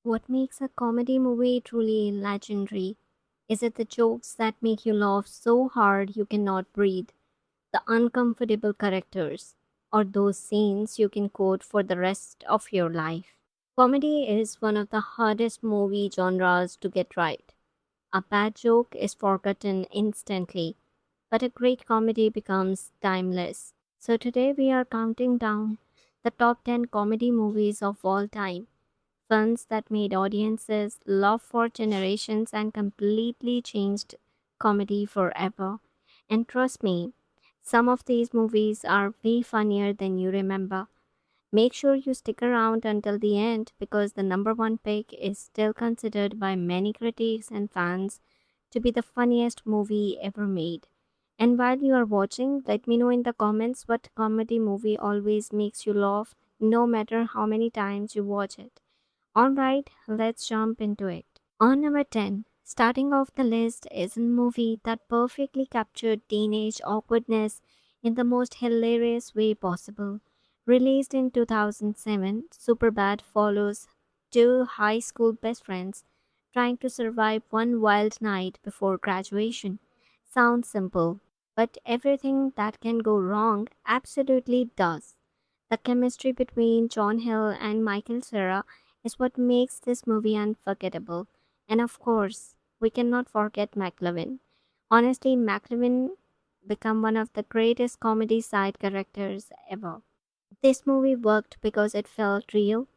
What makes a comedy movie truly legendary? Is it the jokes that make you laugh so hard you cannot breathe, the uncomfortable characters, or those scenes you can quote for the rest of your life? Comedy is one of the hardest movie genres to get right. A bad joke is forgotten instantly, but a great comedy becomes timeless. So today we are counting down the top 10 comedy movies of all time, films that made audiences laugh for generations and completely changed comedy forever. And trust me, some of these movies are way funnier than you remember. Make sure you stick around until the end because the number one pick is still considered by many critics and fans to be the funniest movie ever made. And while you are watching, let me know in the comments what comedy movie always makes you laugh no matter how many times you watch it. Alright, let's jump into it. On number 10, starting off the list is a movie that perfectly captured teenage awkwardness in the most hilarious way possible. Released in 2007, Superbad follows two high school best friends trying to survive one wild night before graduation. Sounds simple, but everything that can go wrong absolutely does. The chemistry between John Hill and Michael Cera is what makes this movie unforgettable. And of course, we cannot forget McLovin. Honestly, McLovin became one of the greatest comedy side characters ever. This movie worked because it felt real.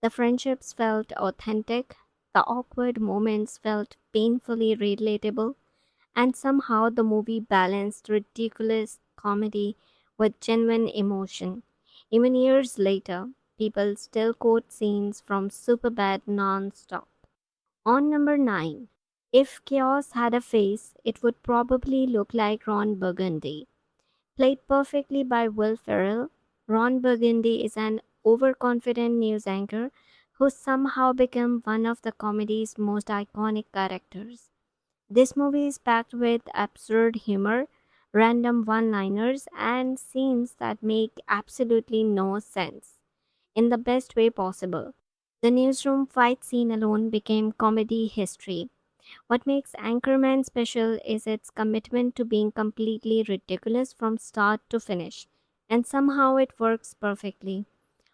The friendships felt authentic. The awkward moments felt painfully relatable. And somehow the movie balanced ridiculous comedy with genuine emotion. Even years later, people still quote scenes from Superbad nonstop. On number 9, if chaos had a face, it would probably look like Ron Burgundy. Played perfectly by Will Ferrell, Ron Burgundy is an overconfident news anchor who somehow became one of the comedy's most iconic characters. This movie is packed with absurd humor, random one liners, and scenes that make absolutely no sense in the best way possible. The newsroom fight scene alone became comedy history. What makes Anchorman special is its commitment to being completely ridiculous from start to finish, and somehow it works perfectly.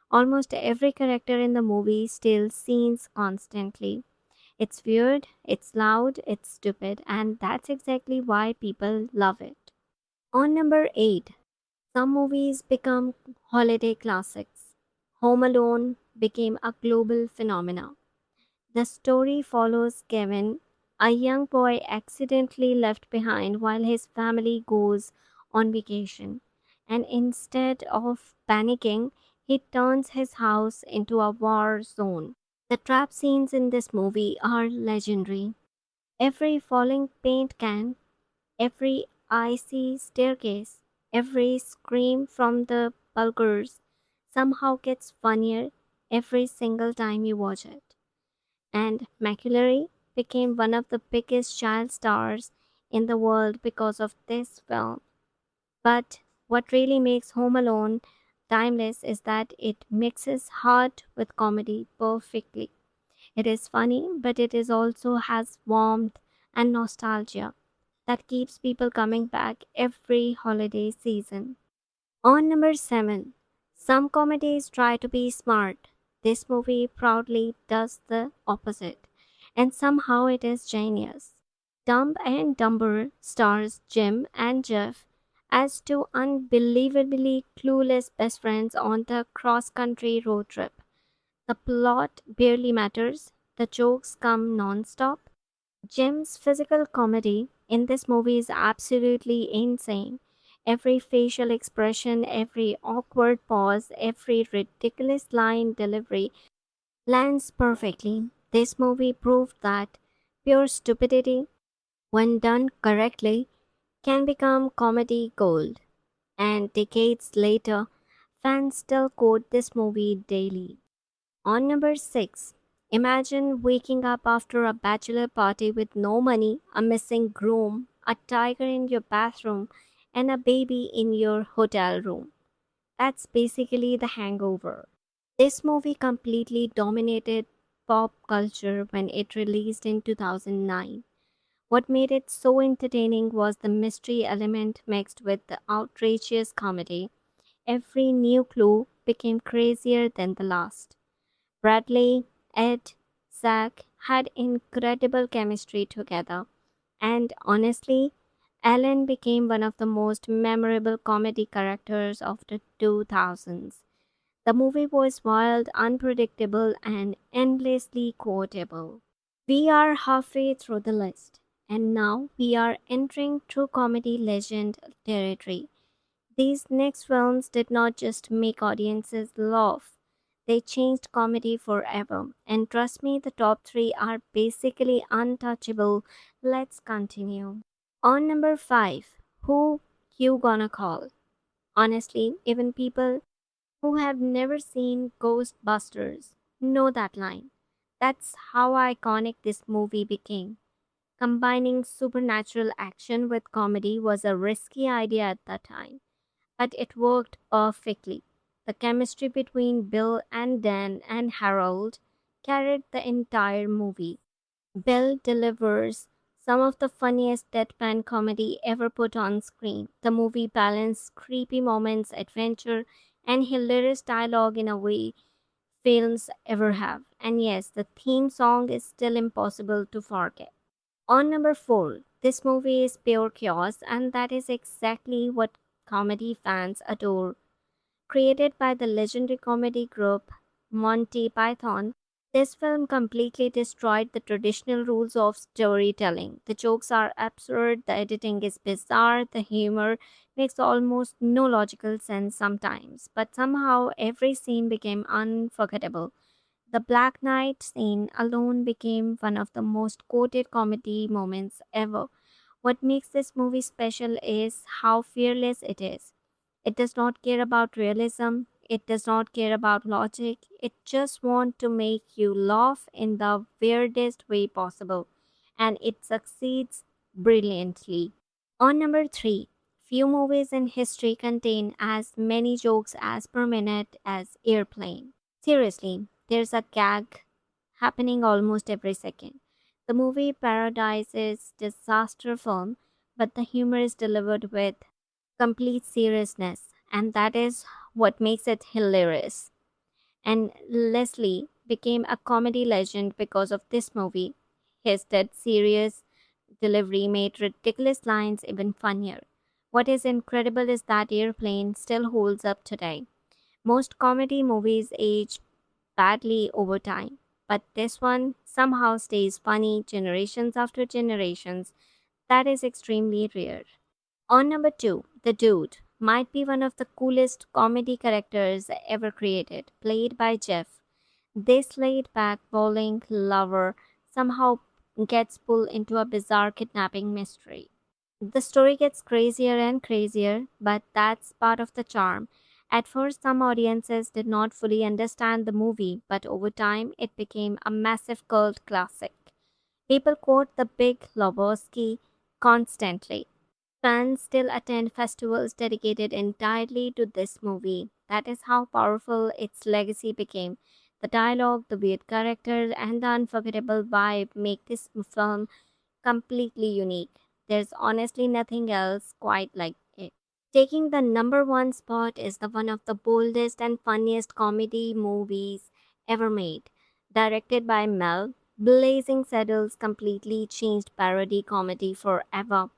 Almost every character in the movie steals scenes constantly. It's weird, it's loud, it's stupid, and that's exactly why people love it. On number 8, some movies become holiday classics. Home Alone became a global phenomenon. The story follows Kevin, a young boy accidentally left behind while his family goes on vacation. And instead of panicking, he turns his house into a war zone. The trap scenes in this movie are legendary. Every falling paint can, every icy staircase, every scream from the bulgars somehow gets funnier every single time you watch it. And McCullery became one of the biggest child stars in the world because of this film. But what really makes Home Alone timeless is that it mixes heart with comedy perfectly. It is funny, but it is also has warmth and nostalgia that keeps people coming back every holiday season. On number 7, some comedies try to be smart. This movie proudly does the opposite, and somehow it is genius. Dumb and Dumber stars Jim and Jeff as two unbelievably clueless best friends on the cross country road trip. The plot barely matters, the jokes come non-stop. Jim's physical comedy in this movie is absolutely insane. Every facial expression, every awkward pause, every ridiculous line delivery lands perfectly. This movie proved that pure stupidity, when done correctly, can become comedy gold. And decades later, fans still quote this movie daily. On number 6, imagine waking up after a bachelor party with no money, a missing groom, a tiger in your bathroom, and a baby in your hotel room. That's basically the hangover. This movie completely dominated pop culture when it released in 2009. What made it so entertaining was the mystery element mixed with the outrageous comedy. Every new clue became crazier than the last. Bradley, Ed, Zach had incredible chemistry together, and honestly, Ellen became one of the most memorable comedy characters of the 2000s. The movie was wild, unpredictable, and endlessly quotable. We are halfway through the list, and now we are entering true comedy legend territory. These next films did not just make audiences laugh, they changed comedy forever. And trust me, the top three are basically untouchable. Let's continue. On number 5, who you gonna call? Honestly, even people who have never seen Ghostbusters know that line. That's how iconic this movie became. Combining supernatural action with comedy was a risky idea at the time, but it worked perfectly. The chemistry between Bill and Dan and Harold carried the entire movie. Bill delivers some of the funniest deadpan comedy ever put on screen. The movie balanced creepy moments, adventure, and hilarious dialogue in a way films ever have. And yes, the theme song is still impossible to forget. On number 4, this movie is pure chaos, and that is exactly what comedy fans adore. Created by the legendary comedy group Monty Python, this film completely destroyed the traditional rules of storytelling. The jokes are absurd, the editing is bizarre, the humor makes almost no logical sense sometimes, but somehow every scene became unforgettable. The Black Knight scene alone became one of the most quoted comedy moments ever. What makes this movie special is how fearless it is. It does not care about realism, it does not care about logic, it just wants to make you laugh in the weirdest way possible, and it succeeds brilliantly. On number 3, few movies in history contain as many jokes as per minute as Airplane. Seriously, there's a gag happening almost every second. The movie parodies disaster film, but the humor is delivered with complete seriousness, and that is what makes it hilarious. And Leslie became a comedy legend because of this movie. His dead serious delivery made ridiculous lines even funnier. What is incredible is that Airplane still holds up today. Most comedy movies age badly over time, but this one somehow stays funny generations after generations. That is extremely rare. On number 2, The Dude might be one of the coolest comedy characters ever created, played by Jeff. This laid back bowling lover somehow gets pulled into a bizarre kidnapping mystery. The story gets crazier and crazier, but that's part of the charm. At first, some audiences did not fully understand the movie, but over time, it became a massive cult classic. People quote the Big Lebowski constantly. Fans still attend festivals dedicated entirely to this movie. That is how powerful its legacy became. The dialogue, the weird characters, and the unforgettable vibe make this film completely unique. There's honestly nothing else quite like it. Taking the number one spot is the one of the boldest and funniest comedy movies ever made. Directed by Mel, Blazing Saddles completely changed parody comedy forever.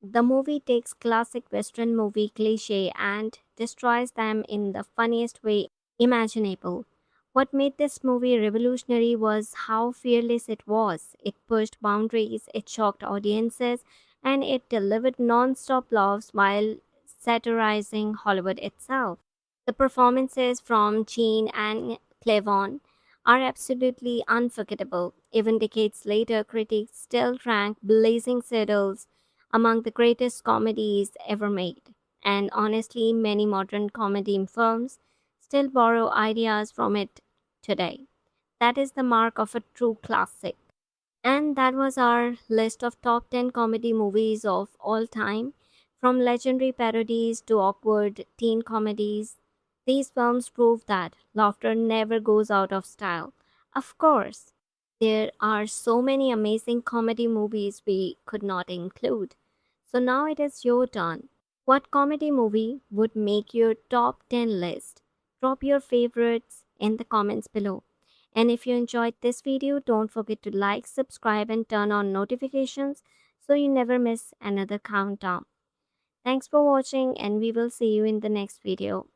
The movie takes classic Western movie cliché and destroys them in the funniest way imaginable. What made this movie revolutionary was how fearless it was. It pushed boundaries, it shocked audiences, and it delivered non-stop laughs while satirizing Hollywood itself. The performances from Gene and Clevon are absolutely unforgettable. Even decades later, critics still rank Blazing Saddles among the greatest comedies ever made. And honestly, many modern comedy films still borrow ideas from it today. That is the mark of a true classic. And that was our list of top 10 comedy movies of all time. From legendary parodies to awkward teen comedies, these films prove that laughter never goes out of style. Of course, there are so many amazing comedy movies we could not include. So now it is your turn. What comedy movie would make your top 10 list? Drop your favorites in the comments below. And if you enjoyed this video, don't forget to like, subscribe, and turn on notifications so you never miss another countdown. Thanks for watching, and we will see you in the next video.